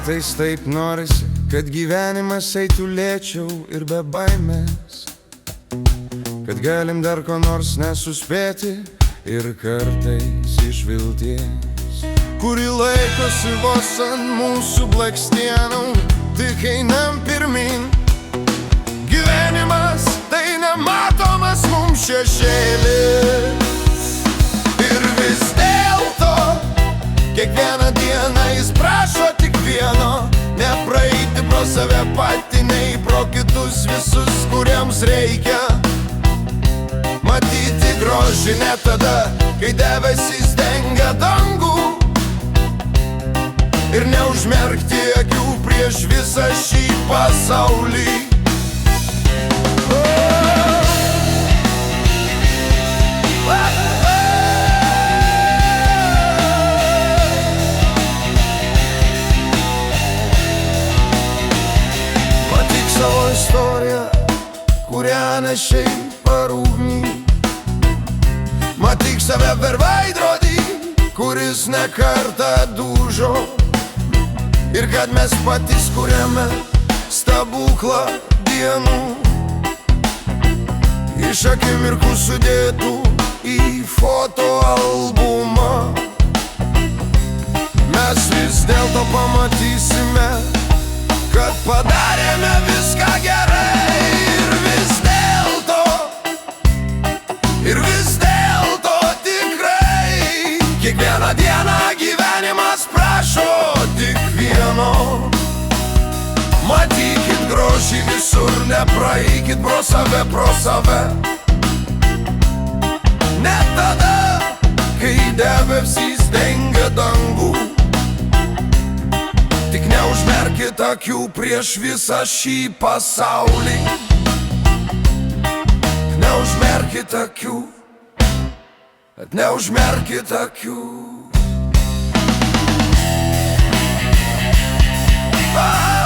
Kartais taip norisi, kad gyvenimas eitų lėčiau ir be baimės, kad galim dar ko nors nesuspėti ir kartais iš vilties, kuri laikosi vos ant mūsų blakstienų, tik einam pirmin. Gyvenimas tai nematomas mums šešėlis ir vis dėlto kiekvieną dieną jis prašo tik vieno: nepraeiti pro save patį, nei pro kitus visus, kuriems reikia matyti grožį net tada, kai debesys dengia dangų, ir neužmerkti akių prieš visą šį pasaulį. Matyk savo istoriją, kurią nešiai per ugnį. Matyk save per veidrodį, kuris ne kartą dužo, ir kad mes patys kuriame stebuklą dienų, iš akimirkų sudėtų į fotoalbumą. Mes vis dėlto pamatysime, kad padarėme viską gerai. Ir vis dėlto tikrai kiekvieną dieną gyvenimas prašo tik vieno: matykit grožį visur, nepraeikit pro save. Net tada, kai debesys dengia dangų, tik neužmerkit akių prieš visą šį pasaulį. Neužmerkit akių, neužmerkit akių. Ah!